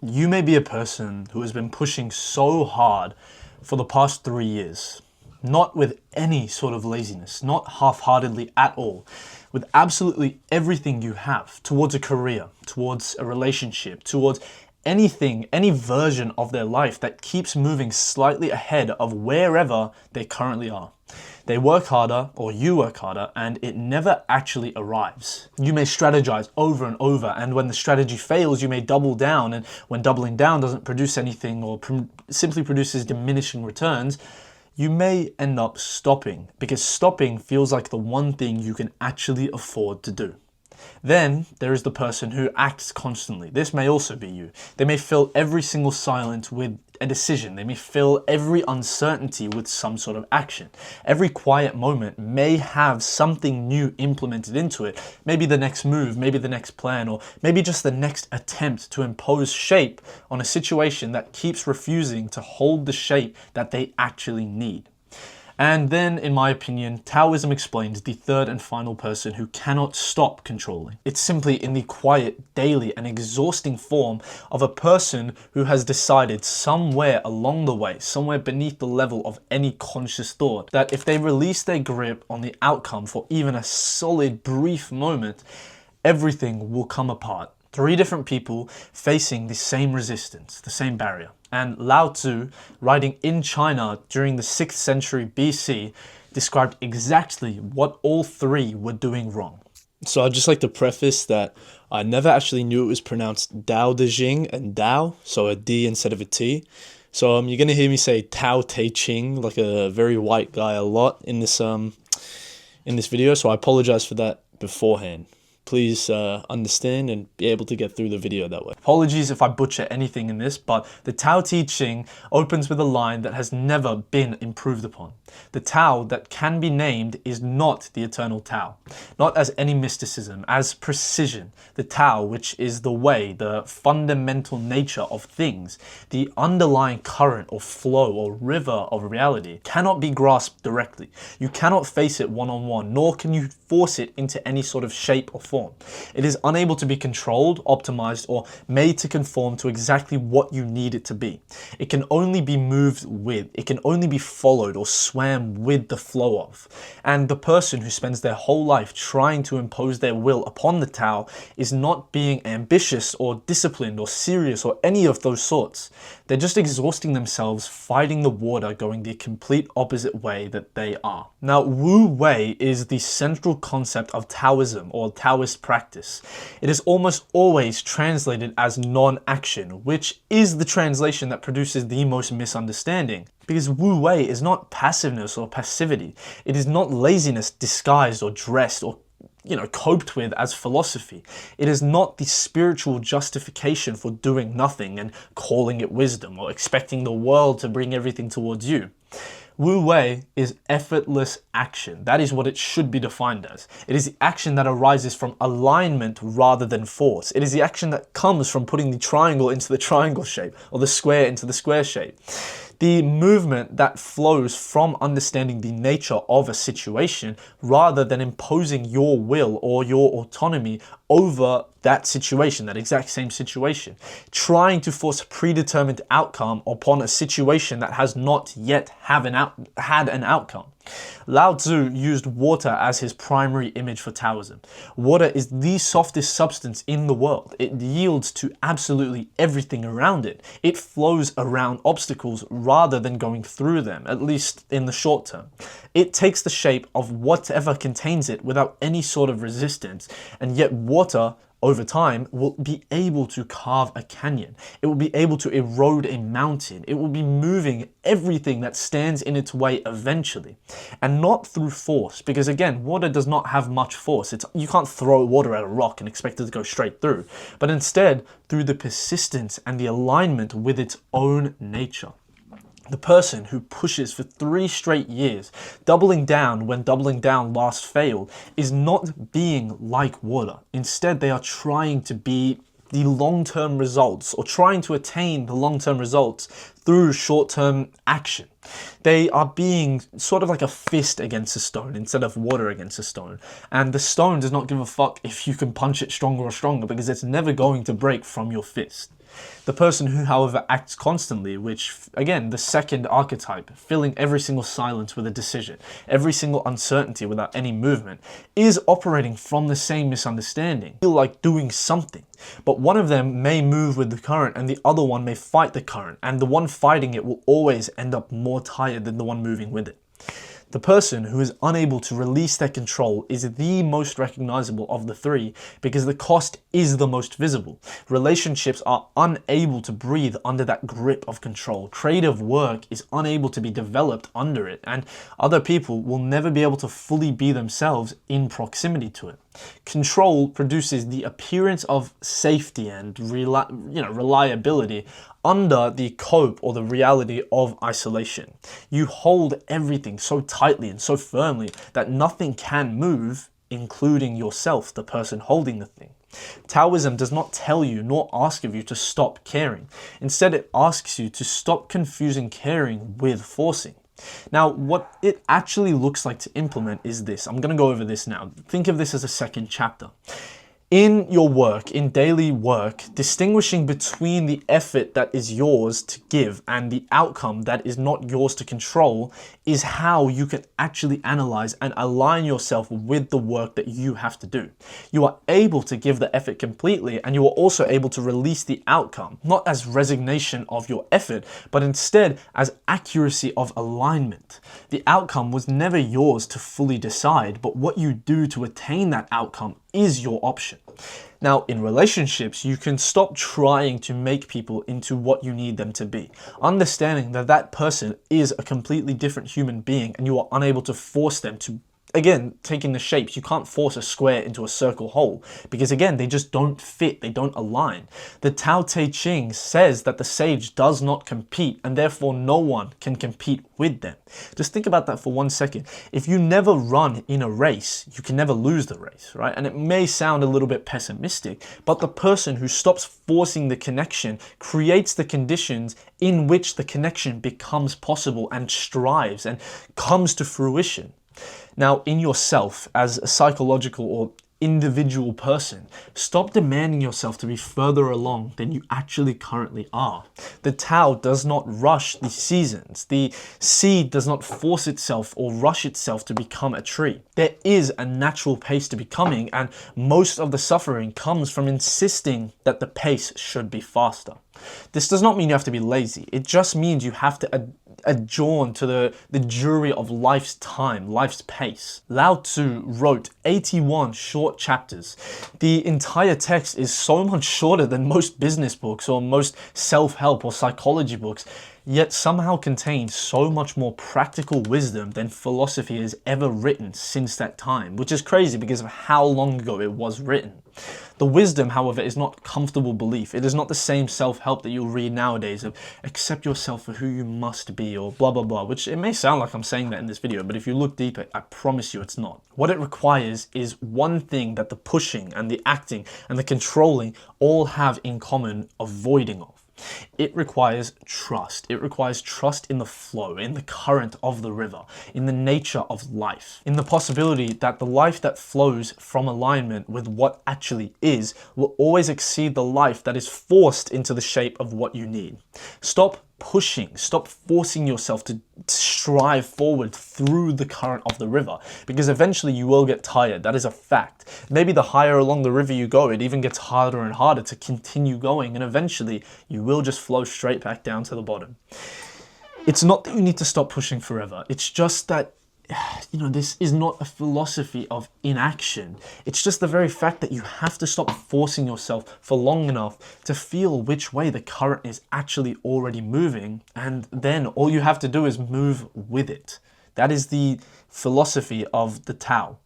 You may be a person who has been pushing so hard for the past 3 years, not with any sort of laziness, not half-heartedly at all, with absolutely everything you have towards a career, towards a relationship, towards anything, any version of their life that keeps moving slightly ahead of wherever they currently are. They work harder, or you work harder, and it never actually arrives. You may strategize over and over, and when the strategy fails, you may double down, and when doubling down doesn't produce anything or simply produces diminishing returns, you may end up stopping, because stopping feels like the one thing you can actually afford to do. Then there is the person who acts constantly. This may also be you. They may fill every single silence with a decision. They may fill every uncertainty with some sort of action. Every quiet moment may have something new implemented into it. Maybe the next move, maybe the next plan, or maybe just the next attempt to impose shape on a situation that keeps refusing to hold the shape that they actually need. And then, in my opinion, Taoism explains the third and final person who cannot stop controlling. It's simply in the quiet, daily, and exhausting form of a person who has decided somewhere along the way, somewhere beneath the level of any conscious thought, that if they release their grip on the outcome for even a solid, brief moment, everything will come apart. Three different people facing the same resistance, the same barrier. And Lao Tzu, writing in China during the 6th century BC, described exactly what all three were doing wrong. So I'd just like to preface that I never actually knew it was pronounced Dao De Jing and Dao, so a D instead of a T. So you're going to hear me say Tao Te Ching, like a very white guy, a lot in this video, so I apologize for that beforehand. Please understand and be able to get through the video that way. Apologies if I butcher anything in this, but the Tao Te Ching opens with a line that has never been improved upon. The Tao that can be named is not the eternal Tao, not as any mysticism, as precision. The Tao, which is the way, the fundamental nature of things, the underlying current or flow or river of reality, cannot be grasped directly. You cannot face it one-on-one, nor can you force it into any sort of shape or form. It is unable to be controlled, optimized, or made to conform to exactly what you need it to be. It can only be moved with, it can only be followed or swam with the flow of. And the person who spends their whole life trying to impose their will upon the Tao is not being ambitious or disciplined or serious or any of those sorts. They're just exhausting themselves fighting the water going the complete opposite way that they are. Now, Wu Wei is the central concept of Taoism or Taoist practice. It is almost always translated as non-action, which is the translation that produces the most misunderstanding. Because Wu Wei is not passiveness or passivity. It is not laziness disguised or dressed or coped with as philosophy. It is not the spiritual justification for doing nothing and calling it wisdom or expecting the world to bring everything towards you. Wu Wei is effortless action. That is what it should be defined as. It is the action that arises from alignment rather than force. It is the action that comes from putting the triangle into the triangle shape or the square into the square shape. The movement that flows from understanding the nature of a situation rather than imposing your will or your autonomy over that situation, that exact same situation. Trying to force a predetermined outcome upon a situation that has not yet had an outcome. Lao Tzu used water as his primary image for Taoism. Water is the softest substance in the world. It yields to absolutely everything around it. It flows around obstacles rather than going through them, at least in the short term. It takes the shape of whatever contains it without any sort of resistance, and yet water over time will be able to carve a canyon. It will be able to erode a mountain. It will be moving everything that stands in its way eventually. And not through force, because again, water does not have much force. You can't throw water at a rock and expect it to go straight through, but instead through the persistence and the alignment with its own nature. The person who pushes for 3 straight years, doubling down when doubling down last failed, is not being like water. Instead, they are trying to be the long-term results or trying to attain the long-term results through short-term action. They are being sort of like a fist against a stone instead of water against a stone. And the stone does not give a fuck if you can punch it stronger or stronger, because it's never going to break from your fist. The person who, however, acts constantly, which, again, the second archetype, filling every single silence with a decision, every single uncertainty without any movement, is operating from the same misunderstanding. Feel like doing something, but one of them may move with the current and the other one may fight the current, and the one fighting it will always end up more tired than the one moving with it. The person who is unable to release their control is the most recognizable of the three, because the cost is the most visible. Relationships are unable to breathe under that grip of control. Creative work is unable to be developed under it, and other people will never be able to fully be themselves in proximity to it. Control produces the appearance of safety and reliability under the cope or the reality of isolation. You hold everything so tightly and so firmly that nothing can move, including yourself, the person holding the thing. Taoism does not tell you nor ask of you to stop caring. Instead, it asks you to stop confusing caring with forcing. Now, what it actually looks like to implement is this. I'm going to go over this now. Think of this as a second chapter. In your work, in daily work, distinguishing between the effort that is yours to give and the outcome that is not yours to control is how you can actually analyze and align yourself with the work that you have to do. You are able to give the effort completely, and you are also able to release the outcome, not as resignation of your effort, but instead as accuracy of alignment. The outcome was never yours to fully decide, but what you do to attain that outcome is your option. Now, in relationships, you can stop trying to make people into what you need them to be, understanding that that person is a completely different human being and you are unable to force them to, again, taking the shapes. You can't force a square into a circle hole because, again, they just don't fit, they don't align. The Tao Te Ching says that the sage does not compete, and therefore no one can compete with them. Just think about that for 1 second. If you never run in a race, you can never lose the race, right? And it may sound a little bit pessimistic, but the person who stops forcing the connection creates the conditions in which the connection becomes possible and strives and comes to fruition. Now, in yourself, as a psychological or individual person, stop demanding yourself to be further along than you actually currently are. The Tao does not rush the seasons. The seed does not force itself or rush itself to become a tree. There is a natural pace to becoming, and most of the suffering comes from insisting that the pace should be faster. This does not mean you have to be lazy. It just means you have to adjourn to the jury of life's time, life's pace. Lao Tzu wrote 81 short chapters. The entire text is so much shorter than most business books or most self-help or psychology books, yet somehow contains so much more practical wisdom than philosophy has ever written since that time, which is crazy because of how long ago it was written. The wisdom, however, is not comfortable belief. It is not the same self-help that you'll read nowadays of accept yourself for who you must be or blah blah blah, which it may sound like I'm saying that in this video, but if you look deeper, I promise you it's not. What it requires is one thing that the pushing and the acting and the controlling all have in common: avoiding of. It requires trust. It requires trust in the flow, in the current of the river, in the nature of life, in the possibility that the life that flows from alignment with what actually is will always exceed the life that is forced into the shape of what you need. Stop pushing, stop forcing yourself to strive forward through the current of the river, because eventually you will get tired. That is a fact. Maybe the higher along the river you go, it even gets harder and harder to continue going, and eventually you will just flow straight back down to the bottom. It's not that you need to stop pushing forever. It's just that, this is not a philosophy of inaction. It's just the very fact that you have to stop forcing yourself for long enough to feel which way the current is actually already moving, and then all you have to do is move with it. That is the philosophy of the Tao.